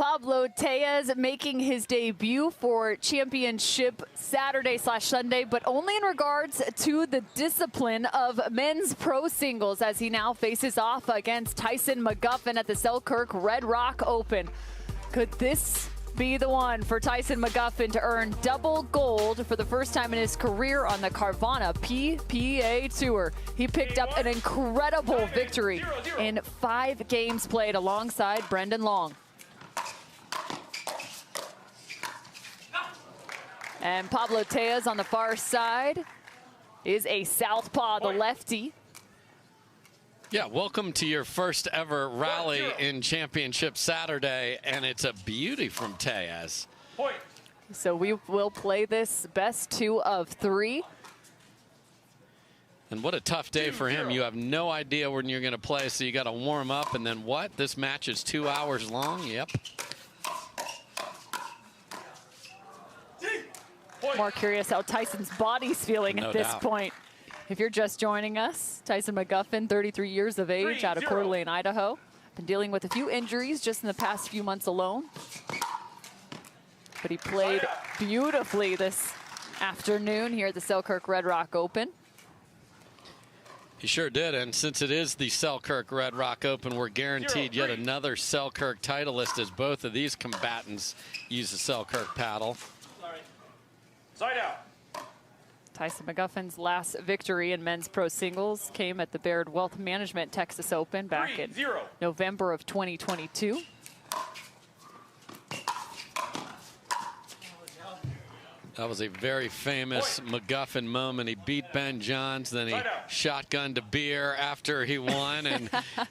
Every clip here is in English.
Pablo Tellez making his debut for championship Saturday/Sunday, but only in regards to the discipline of men's pro singles, as he now faces off against Tyson McGuffin at the Selkirk Red Rock Open. Could this be the one for Tyson McGuffin to earn double gold for the first time in his career on the Carvana PPA Tour? He picked up an incredible victory in 5 games played alongside Brendan Long. And Pablo Tellez on the far side is a southpaw, the lefty. Yeah, welcome to your first ever rally in Championship Saturday, and it's a beauty from Tellez. So we will play this best 2 of 3. And what a tough day for him. You have no idea when you're going to play, so you got to warm up, and then what? This match is 2 hours long? Yep. More curious how Tyson's body's feeling at this point. If you're just joining us, Tyson McGuffin, 33 years of age, out of Coeur d'Alene, Idaho. Been dealing with a few injuries just in the past few months alone. But he played beautifully this afternoon here at the Selkirk Red Rock Open. He sure did, and since it is the Selkirk Red Rock Open, we're guaranteed yet another Selkirk titleist, as both of these combatants use the Selkirk paddle. Side out. Tyson McGuffin's last victory in men's pro singles came at the Baird Wealth Management Texas Open back in November of 2022. That was a very famous McGuffin moment. He beat Ben Johns, then he shotgunned a beer after he won, and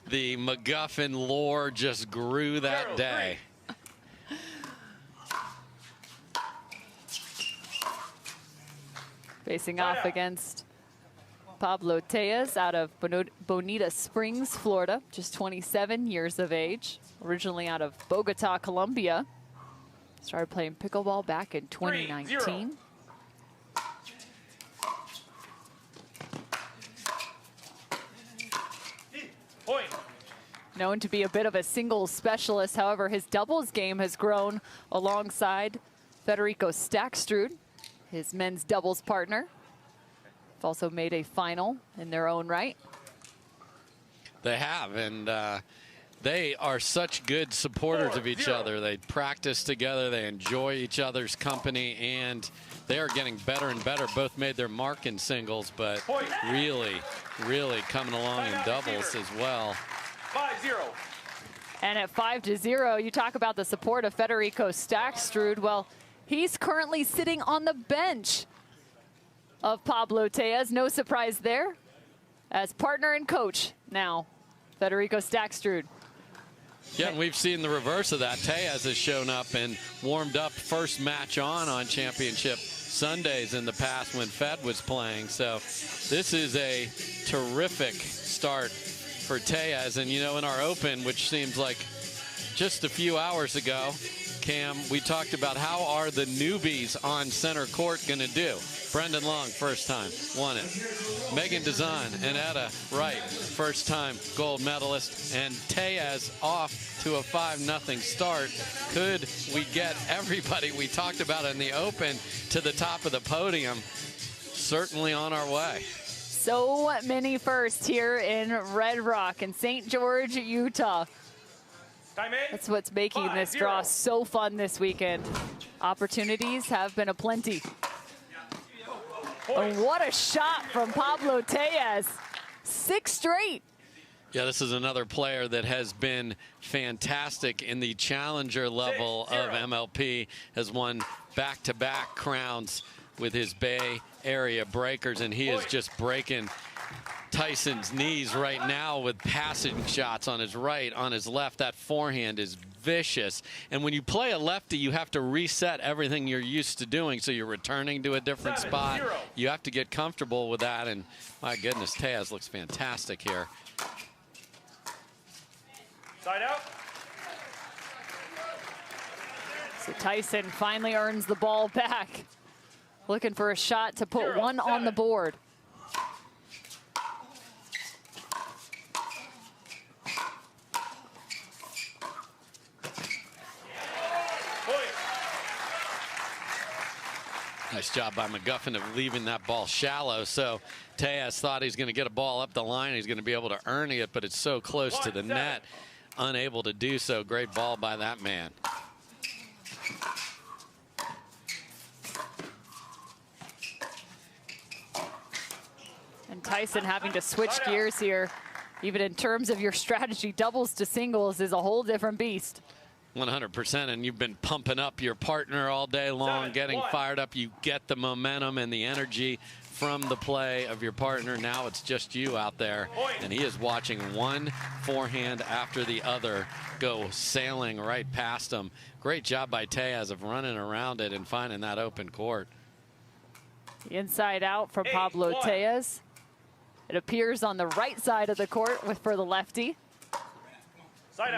the McGuffin lore just grew that day. Facing off against Pablo Tellez out of Bonita Springs, Florida, just 27 years of age, originally out of Bogota, Colombia. Started playing pickleball back in 2019. Known to be a bit of a singles specialist, however, his doubles game has grown alongside Federico Stackstrud, his men's doubles partner. They've also made a final in their own right. They have, and they are such good supporters of each other. They practice together, they enjoy each other's company, and they are getting better and better. Both made their mark in singles, but really, really coming along in doubles as well. 5-0. And at 5-0, you talk about the support of Federico Stackstrud. Well, he's currently sitting on the bench of Pablo Tellez. No surprise there. As partner and coach now, Federico Stackstrud. Yeah, and we've seen the reverse of that. Tellez has shown up and warmed up first match on Championship Sundays in the past when Fed was playing. So this is a terrific start for Tellez. And, you know, in our Open, which seems like just a few hours ago, Cam, we talked about how are the newbies on center court going to do. Brendan Long, first time, won it. Megan Dazan and Etta Wright, first time gold medalist. And Tellez off to a 5-0 start. Could we get everybody we talked about in the Open to the top of the podium? Certainly on our way. So many firsts here in Red Rock in St. George, Utah. That's what's making this draw so fun this weekend. Opportunities have been aplenty. And what a shot from Pablo Tellez. 6 straight. Yeah, this is another player that has been fantastic in the challenger level of MLP, has won back-to-back crowns with his Bay Area breakers, and he is just breaking Tyson's knees right now with passing shots on his right, on his left. That forehand is vicious. And when you play a lefty, you have to reset everything you're used to doing, so you're returning to a different spot. You have to get comfortable with that, and my goodness, Tellez looks fantastic here. Side out. So Tyson finally earns the ball back. Looking for a shot to put one on the board. Nice job by McGuffin of leaving that ball shallow. So Tellez thought he's going to get a ball up the line. He's going to be able to earn it, but it's so close to the net. Unable to do so. Great ball by that man. And Tyson having to switch gears here, even in terms of your strategy. Doubles to singles is a whole different beast. 100%, and you've been pumping up your partner all day long, getting fired up. You get the momentum and the energy from the play of your partner. Now it's just you out there, and he is watching one forehand after the other go sailing right past him. Great job by Tellez of running around it and finding that open court. Inside out for Pablo Tellez. It appears on the right side of the court for the lefty.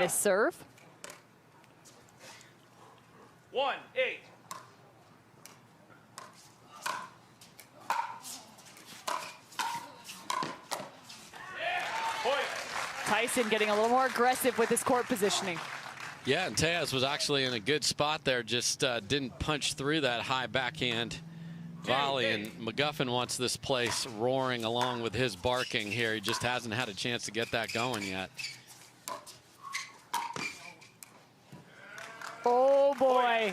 Miss serve. 1-8. Tyson getting a little more aggressive with his court positioning. Yeah, and Tellez was actually in a good spot there, just didn't punch through that high backhand volley. And McGuffin wants this place roaring along with his barking here. He just hasn't had a chance to get that going yet. Oh boy.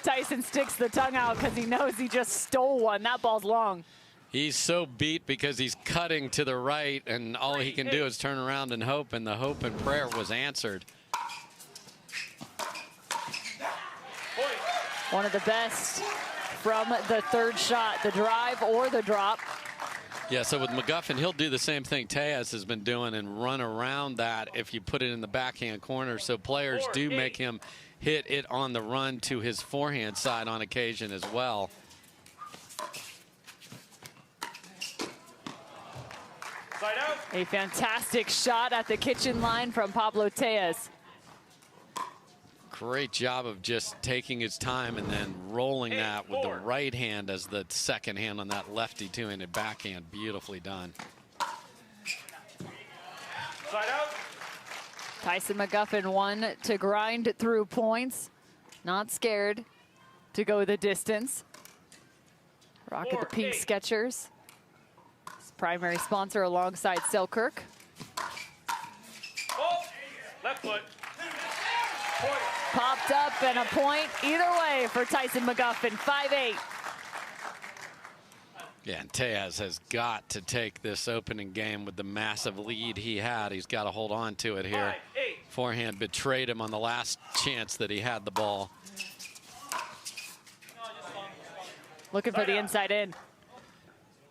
Tyson sticks the tongue out because he knows he just stole one. That ball's long. He's so beat because he's cutting to the right, and all he can do is turn around and hope, and the hope and prayer was answered. One of the best from the third shot, the drive or the drop. Yeah, so with McGuffin, he'll do the same thing Tellez has been doing and run around that if you put it in the backhand corner. So players do make him hit it on the run to his forehand side on occasion as well. A fantastic shot at the kitchen line from Pablo Tellez. Great job of just taking his time and then rolling that with the right hand as the second hand on that lefty two-handed backhand. Beautifully done. Side out. Tyson McGuffin one to grind through points. Not scared to go the distance. Rocking the pink Skechers. His primary sponsor alongside Selkirk. Oh, left foot. Popped up and a point either way for Tyson McGuffin, 5-8. Yeah, and Tellez has got to take this opening game with the massive lead he had. He's got to hold on to it here. Forehand betrayed him on the last chance that he had the ball. Looking for the inside in.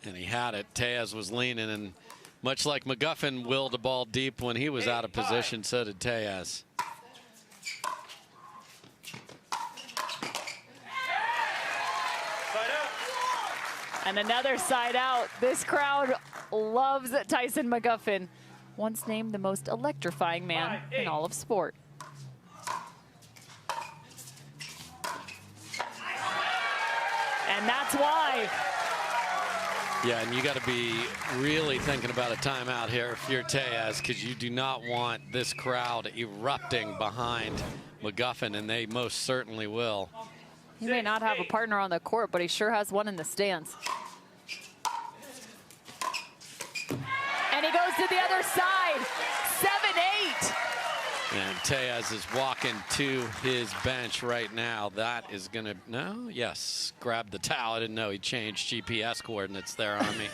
And he had it. Tellez was leaning, and much like McGuffin willed the ball deep when he was out of position, so did Tellez. And another side out. This crowd loves Tyson McGuffin, once named the most electrifying man in all of sport. And that's why. Yeah, and you got to be really thinking about a timeout here if you're Tellez, because you do not want this crowd erupting behind McGuffin, and they most certainly will. He may not have a partner on the court, but he sure has one in the stands. And he goes to the other side, 7-8. And Tellez is walking to his bench right now. That is going to, no, yes, grab the towel. I didn't know he changed GPS coordinates there on me.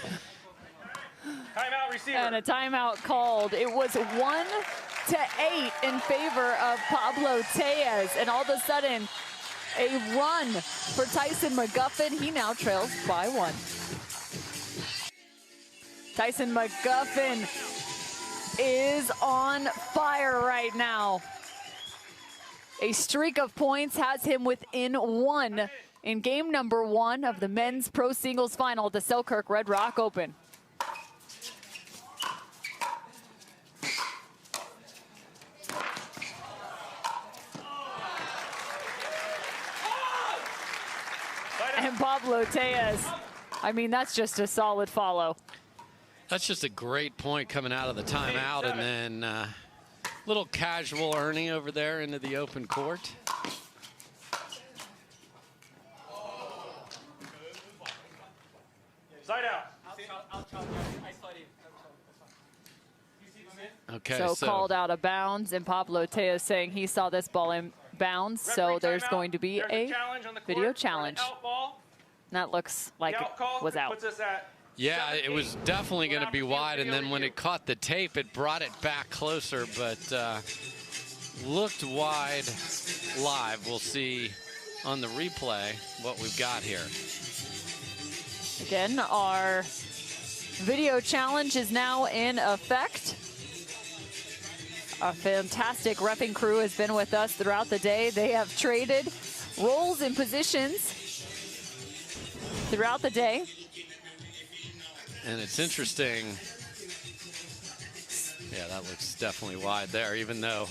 Timeout, receiver. And a timeout called. It was 1-8 in favor of Pablo Tellez. And all of a sudden, a run for Tyson McGuffin. He now trails by 1. Tyson McGuffin is on fire right now. A streak of points has him within 1 in game number 1 of the men's pro singles final at the Selkirk Red Rock Open. And Pablo Tellez, I mean, that's just a solid follow. That's just a great point coming out of the timeout, and then little casual Ernie over there into the open court. Okay, So called out of bounds, and Pablo Tellez saying he saw this ball in bounds, so there's going to be a video challenge. That looks like it was out. Yeah, it was definitely going to be wide, and then when it caught the tape, it brought it back closer, but looked wide live. We'll see on the replay what we've got here. Again, our video challenge is now in effect. A fantastic reffing crew has been with us throughout the day. They have traded roles and positions throughout the day. And it's interesting. Yeah, that looks definitely wide there, even though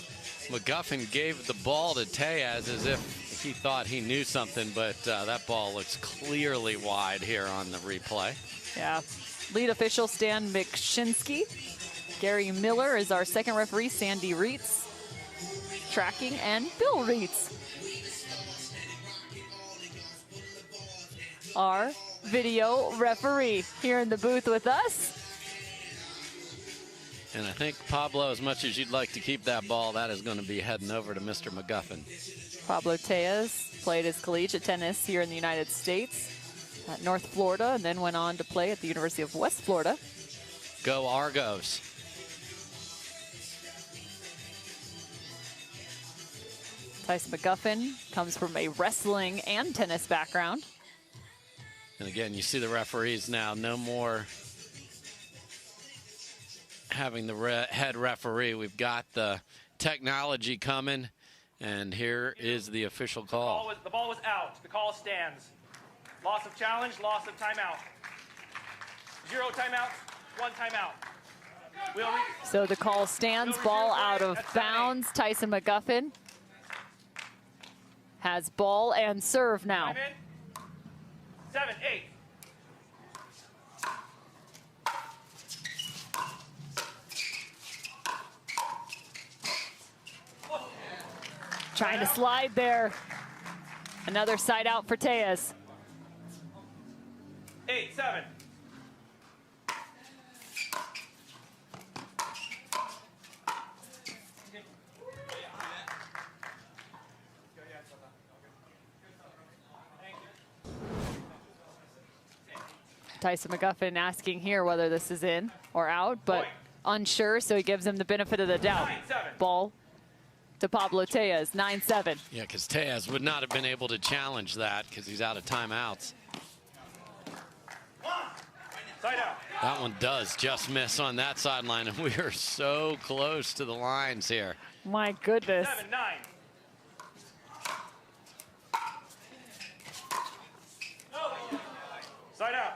McGuffin gave the ball to Tellez as if he thought he knew something, but that ball looks clearly wide here on the replay. Yeah, lead official Stan McShinsky. Gary Miller is our second referee, Sandy Reitz, tracking, and Bill Reitz. Our video referee here in the booth with us. And I think, Pablo, as much as you'd like to keep that ball, that is going to be heading over to Mr. McGuffin. Pablo Tellez played his collegiate tennis here in the United States at North Florida, and then went on to play at the University of West Florida. Go Argos. Tyson McGuffin comes from a wrestling and tennis background. And again, you see the referees now, no more having the head referee. We've got the technology coming, and here is the official call. The ball was out. The call stands. Loss of challenge, loss of timeout. 0 timeouts, 1 timeout. So the call stands, ball out of bounds. Tyson McGuffin has ball and serve now. 7, 8. Trying to slide there. Another side out for Tellez. 8, 7. Tyson McGuffin asking here whether this is in or out, but unsure, so he gives him the benefit of the doubt. 9-7. Ball to Pablo Tellez, 9-7. Yeah, because Tellez would not have been able to challenge that because he's out of timeouts. Side out. That one does just miss on that sideline, and we are so close to the lines here. My goodness. 7, 9. Side out.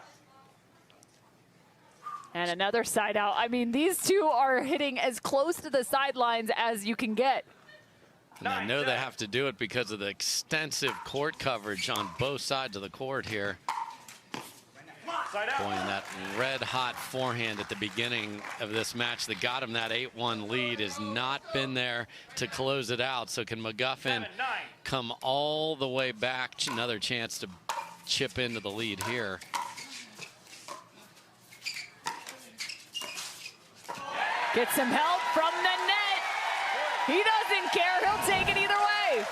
And another side out. I mean, these two are hitting as close to the sidelines as you can get. And I know they have to do it because of the extensive court coverage on both sides of the court here. Side out. Boy, and that red-hot forehand at the beginning of this match that got him that 8-1 lead has not been there to close it out. So can McGuffin 7, 9. come all the way back? Another chance to chip into the lead here. Get some help from the net. He doesn't care. He'll take it either way.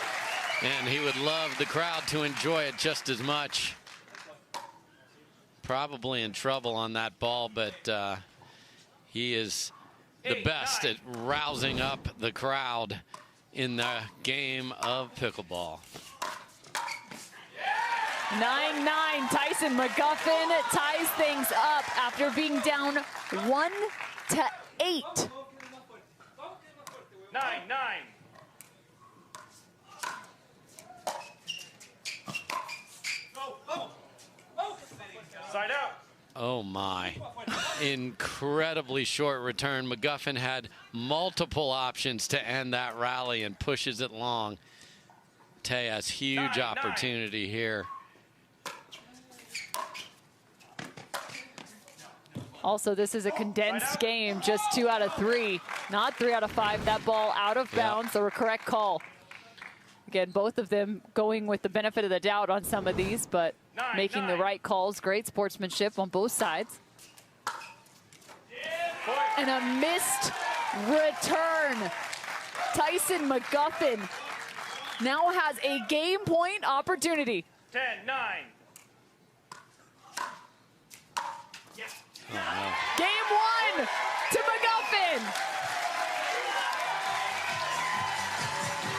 And he would love the crowd to enjoy it just as much. Probably in trouble on that ball, but he is the best at rousing up the crowd in the game of pickleball. 9-9. Tyson McGuffin ties things up after being down 1-8. 9, 9. Side out. Oh my. Incredibly short return. McGuffin had multiple options to end that rally and pushes it long. Tellez, huge 9, opportunity here. Also, this is a condensed game, just 2 out of 3, not 3 out of 5. That ball out of bounds, so a correct call. Again, both of them going with the benefit of the doubt on some of these, but making the right calls. Great sportsmanship on both sides. And a missed return. Tyson McGuffin now has a game point opportunity. 10, 9. Oh, no. Game 1 to McGuffin.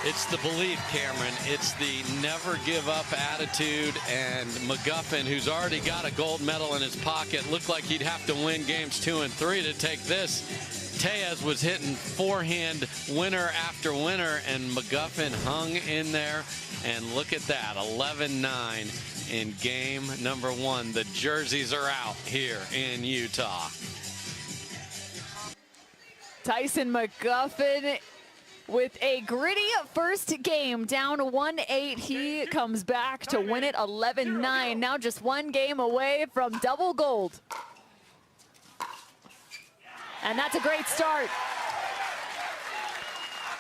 It's the belief, Cameron. It's the never give up attitude. And McGuffin, who's already got a gold medal in his pocket, looked like he'd have to win games 2 and 3 to take this. Tellez was hitting forehand winner after winner, and McGuffin hung in there. And look at that, 11-9 in game number 1. The jerseys are out here in Utah. Tyson McGuffin with a gritty first game, down 1-8. He comes back to win it 11-9. Now just 1 game away from double gold. And that's a great start.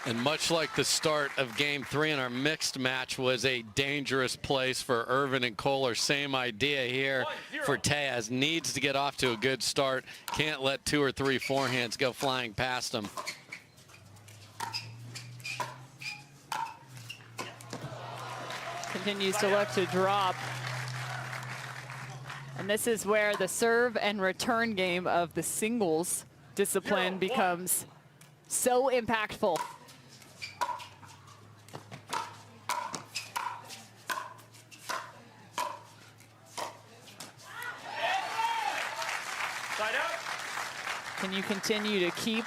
And much like the start of game 3 in our mixed match was a dangerous place for Irvin and Kohler, same idea here for Tellez. Needs to get off to a good start. Can't let 2 or 3 forehands go flying past him. Continues to look to drop. And this is where the serve and return game of the singles discipline becomes so impactful. Side out. Can you continue to keep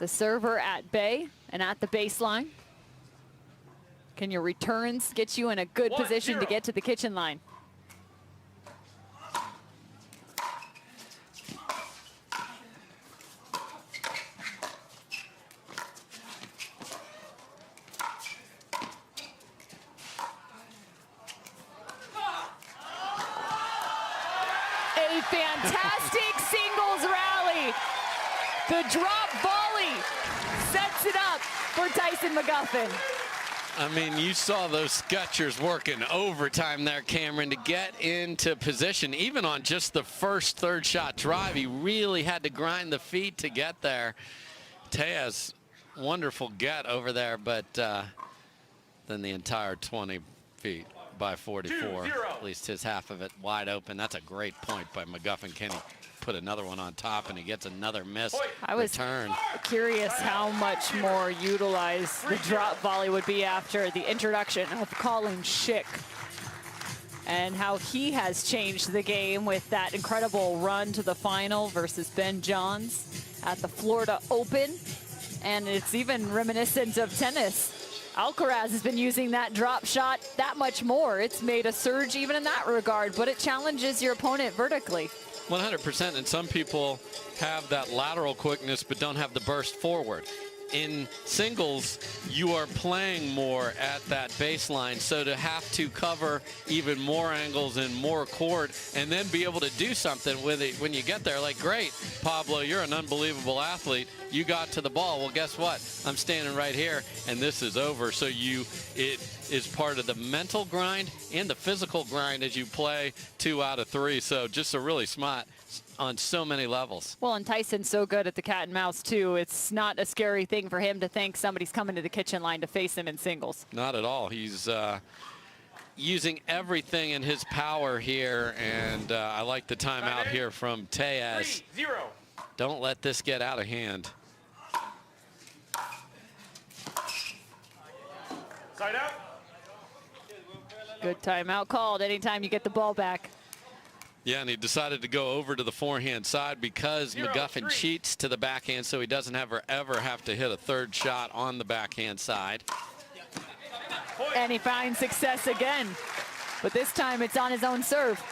the server at bay and at the baseline? Can your returns get you in a good position to get to the kitchen line? A fantastic singles rally. The drop volley sets it up for Tyson McGuffin. I mean, you saw those Skechers working overtime there, Cameron, to get into position. Even on just the first third shot drive, he really had to grind the feet to get there. Tellez, wonderful get over there, but then the entire 20 feet by 44, at least his half of it wide open. That's a great point by McGuffin. Can he put another one on top, and he gets another miss return? Curious how much more utilized the drop volley would be after the introduction of Colin Schick, and how he has changed the game with that incredible run to the final versus Ben Johns at the Florida Open. And it's even reminiscent of tennis. Alcaraz has been using that drop shot that much more. It's made a surge even in that regard, but it challenges your opponent vertically. 100%, and some people have that lateral quickness but don't have the burst forward. In singles, you are playing more at that baseline, so to have to cover even more angles and more court and then be able to do something with it when you get there, like, great, Pablo, you're an unbelievable athlete. You got to the ball. Well, guess what? I'm standing right here, and this is over. So it is part of the mental grind and the physical grind as you play 2 out of 3. So just a really smart on so many levels. Well, and Tyson's so good at the cat and mouse too. It's not a scary thing for him to think somebody's coming to the kitchen line to face him in singles. Not at all. He's using everything in his power here, and I like the timeout here from Tellez. 3-0. Don't let this get out of hand. Side out. Good timeout called anytime you get the ball back. Yeah, and he decided to go over to the forehand side because McGuffin cheats to the backhand, so he doesn't ever have to hit a third shot on the backhand side. And he finds success again, but this time it's on his own serve.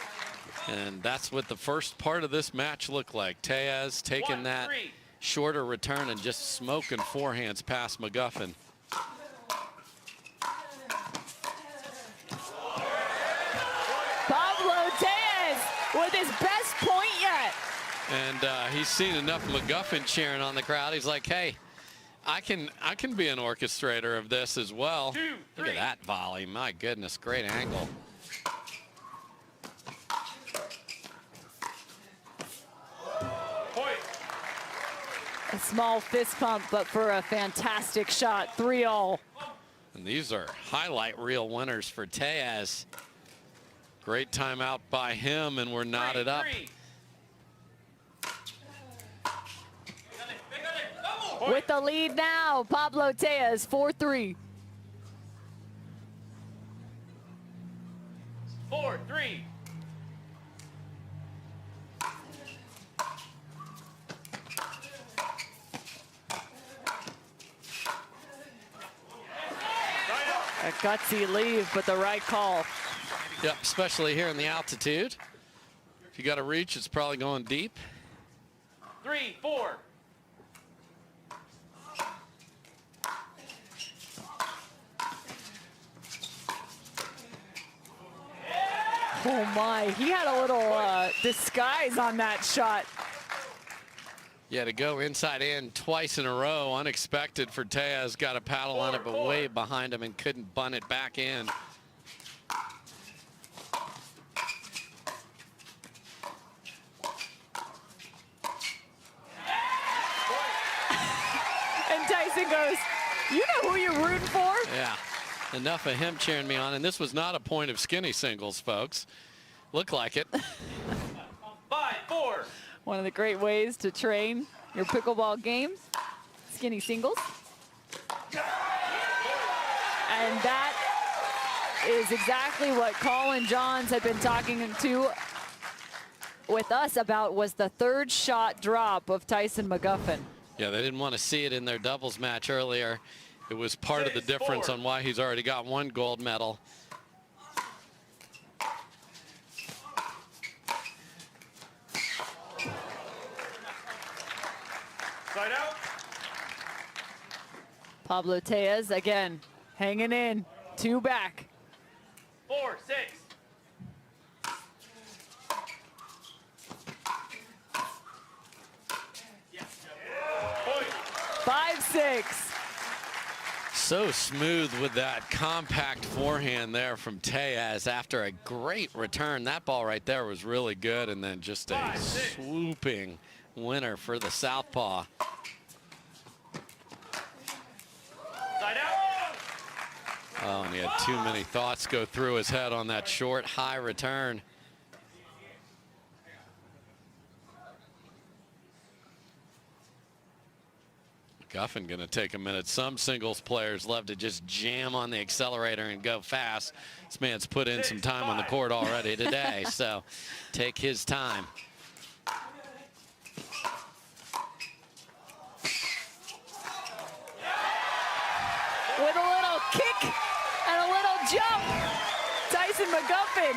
And that's what the first part of this match looked like. Tellez taking that shorter return and just smoking forehands past McGuffin. Pablo Tellez with his best point yet. And he's seen enough McGuffin cheering on the crowd. He's like, hey, I can be an orchestrator of this as well. Look at that volley. My goodness, great angle. A small fist pump, but for a fantastic shot. 3-all. And these are highlight reel winners for Tellez. Great timeout by him, and we're knotted up. With the lead now, Pablo Tellez, 4-3. 4-3. A gutsy leave, but the right call. Yep, especially here in the altitude. If you got to reach, it's probably going deep. 3-4. Oh my, he had a little disguise on that shot. Yeah, to go inside in twice in a row, unexpected for Tellez. Got a paddle on it, but way behind him and couldn't bunt it back in. And Tyson goes, you know who you're rooting for? Yeah, enough of him cheering me on. And this was not a point of skinny singles, folks. Looked like it. 5-4. One of the great ways to train your pickleball games, skinny singles. And that is exactly what Colin Johns had been talking to with us about, was the third shot drop of Tyson McGuffin. Yeah, they didn't want to see it in their doubles match earlier. It was part of the difference on why he's already got one gold medal. Side out. Pablo Tellez again, hanging in, 2 back. 4-6. Point. 5-6. So smooth with that compact forehand there from Tellez after a great return. That ball right there was really good, and then just a swooping winner for the southpaw. Side out. Oh, and he had too many thoughts go through his head on that short, high return. McGuffin going to take a minute. Some singles players love to just jam on the accelerator and go fast. This man's put in some time on the court already today, so take his time. With a little kick and a little jump, Tyson McGuffin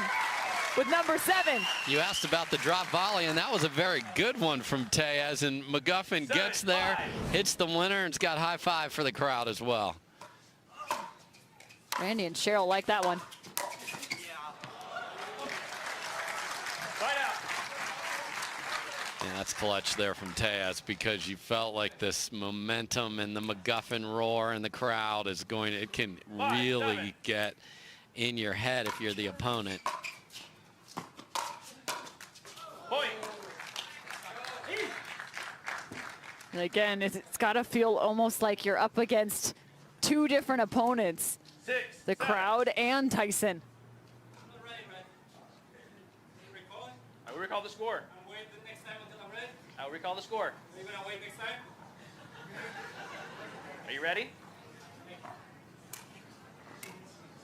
with number 7. You asked about the drop volley, and that was a very good one from Tellez, and McGuffin gets there, hits the winner, and it's got high five for the crowd as well. Randy and Cheryl like that one. Side out. Yeah, that's clutch there from Tellez, because you felt like this momentum and the McGuffin roar in the crowd is going to, it can really get in your head if you're the opponent. Point. And again, it's got to feel almost like you're up against 2 different opponents, 6. the crowd and Tyson. I will recall the score. Wait the next time until I'm ready. I will recall the score. Are you gonna wait next time? Are you ready?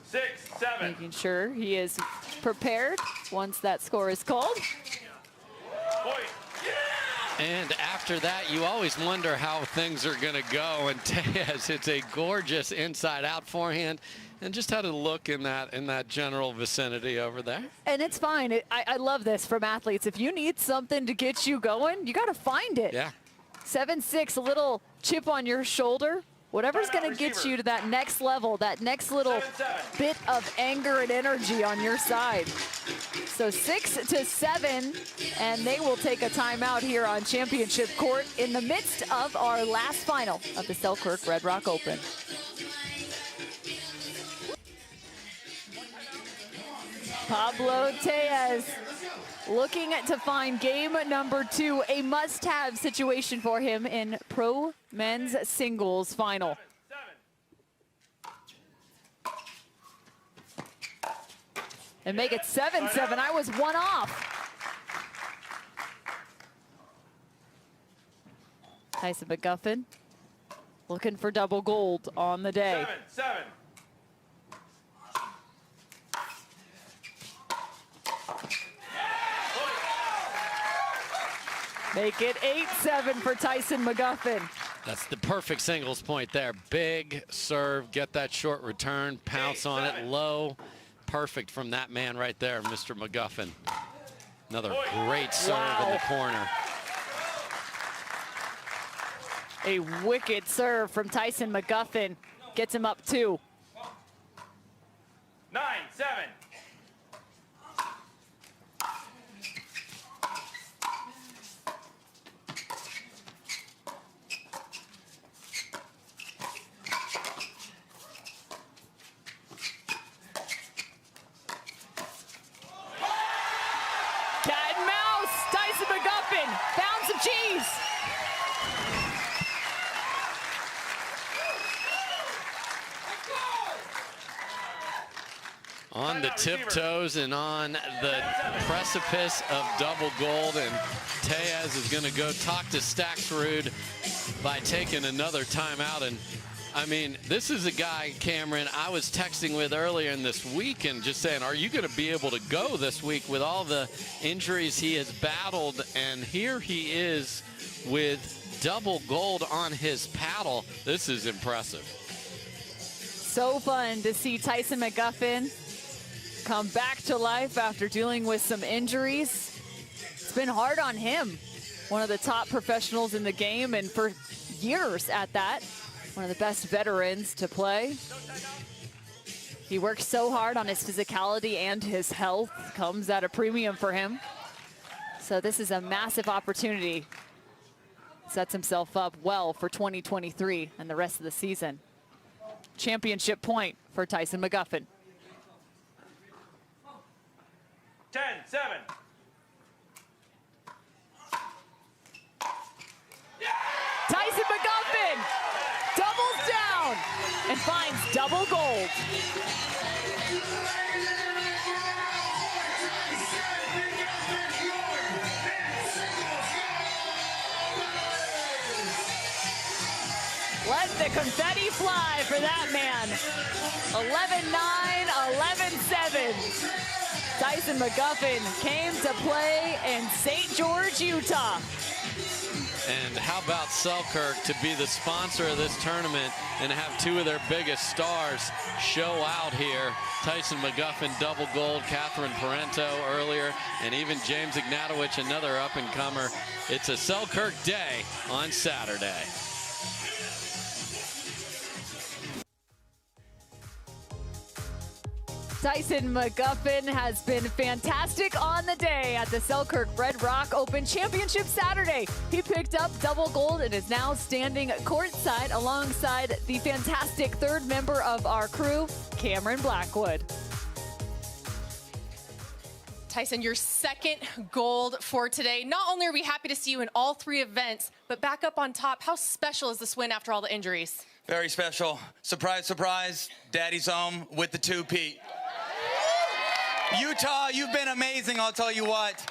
6, 7. Making sure he is prepared once that score is called. Point. And after that, you always wonder how things are going to go. And Tellez hits a gorgeous inside-out forehand, and just had a look in that general vicinity over there. And it's fine. I love this from athletes. If you need something to get you going, you got to find it. Yeah. 7-6, a little chip on your shoulder. Whatever's going to get you to that next level, that next little 7-7. bit of anger and energy on your side. So 6-7, and they will take a timeout here on championship court in the midst of our last final of the Selkirk Red Rock Open. Pablo Tellez looking to find game number 2, a must-have situation for him in pro men's singles final. And make it 7-7. I was one off. Tyson McGuffin looking for double gold on the day. 7-7. Make it 8-7 for Tyson McGuffin. That's the perfect singles point there. Big serve, get that short return, pounce on it low. Perfect from that man right there, Mr. McGuffin. Another great serve in the corner. A wicked serve from Tyson McGuffin. Gets him up 2. 9-7. Cat and mouse. Tyson McGuffin found some cheese. On the tiptoes and on the precipice of double gold, and Tellez is going to go talk to Staxrud by taking another timeout. And I mean, this is a guy, Cameron, I was texting with earlier in this week and just saying, are you going to be able to go this week with all the injuries he has battled? And here he is with double gold on his paddle. This is impressive. So fun to see Tyson McGuffin come back to life after dealing with some injuries. It's been hard on him. One of the top professionals in the game, and for years at that. One of the best veterans to play. He works so hard on his physicality, and his health comes at a premium for him. So this is a massive opportunity. Sets himself up well for 2023 and the rest of the season. Championship point for Tyson McGuffin. 10-7. Tyson McGuffin doubles down and finds double gold. Let the confetti fly for that man. 11-9, 11-7. Tyson McGuffin came to play in St. George, Utah. And how about Selkirk to be the sponsor of this tournament and have two of their biggest stars show out here? Tyson McGuffin, double gold, Catherine Parento earlier, and even James Ignatowicz, another up-and-comer. It's a Selkirk day on Saturday. Tyson McGuffin has been fantastic on the day at the Selkirk Red Rock Open Championship Saturday. He picked up double gold and is now standing courtside alongside the fantastic third member of our crew, Cameron Blackwood. Tyson, your second gold for today. Not only are we happy to see you in all three events, but back up on top, how special is this win after all the injuries? Very special. Surprise, surprise, Daddy's home with the two-peat. Utah, you've been amazing, I'll tell you what.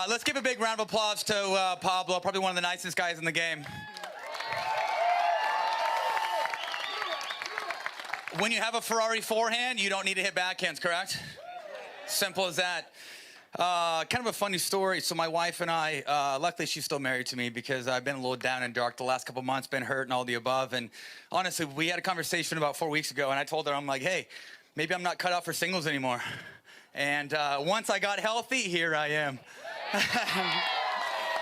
Let's give a big round of applause to Pablo, probably one of the nicest guys in the game. When you have a Ferrari forehand, you don't need to hit backhands, correct? Simple as that. Kind of a funny story. So my wife and I, luckily she's still married to me because I've been a little down and dark the last couple months, been hurt and all the above. And honestly, we had a conversation about 4 weeks ago, and I told her, I'm like, hey, maybe I'm not cut out for singles anymore. And once I got healthy, here I am.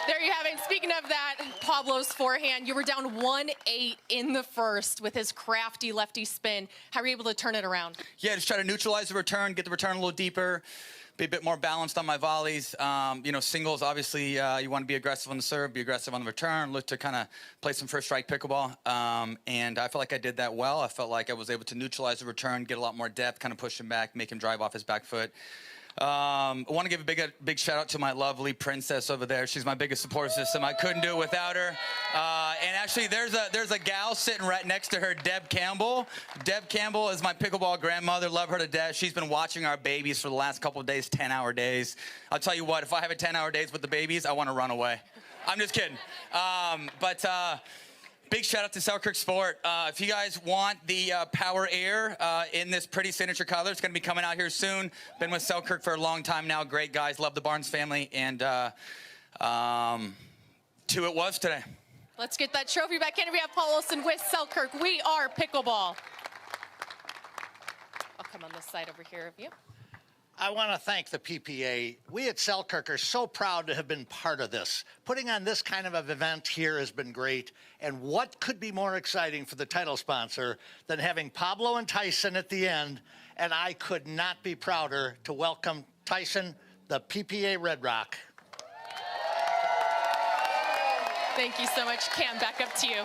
There you have it. Speaking of that, Pablo's forehand, you were down 1-8 in the first with his crafty lefty spin. How were you able to turn it around? Yeah, just try to neutralize the return, get the return a little deeper, be a bit more balanced on my volleys. You know, singles, obviously, you want to be aggressive on the serve, be aggressive on the return, look to kind of play some first strike pickleball. And I felt like I did that well. I felt like I was able to neutralize the return, get a lot more depth, kind of push him back, make him drive off his back foot. I want to give a big shout out to my lovely princess over there. She's my biggest support system. I couldn't do it without her. And actually, there's a gal sitting right next to her, Deb Campbell. Deb Campbell is my pickleball grandmother. Love her to death. She's been watching our babies for the last couple of days, 10-hour days. I'll tell you what, if I have a 10-hour days with the babies, I want to run away. I'm just kidding. Big shout out to Selkirk Sport. If you guys want the Power Air in this pretty signature color, it's going to be coming out here soon. Been with Selkirk for a long time now. Great guys. Love the Barnes family. And 2 it was today. Let's get that trophy back in. We have Paul Olsen with Selkirk. We are Pickleball. I'll come on this side over here of you. I want to thank the PPA. We at Selkirk are so proud to have been part of this. Putting on this kind of an event here has been great. And what could be more exciting for the title sponsor than having Pablo and Tyson at the end? And I could not be prouder to welcome Tyson, the PPA Red Rock. Thank you so much. Cam, back up to you.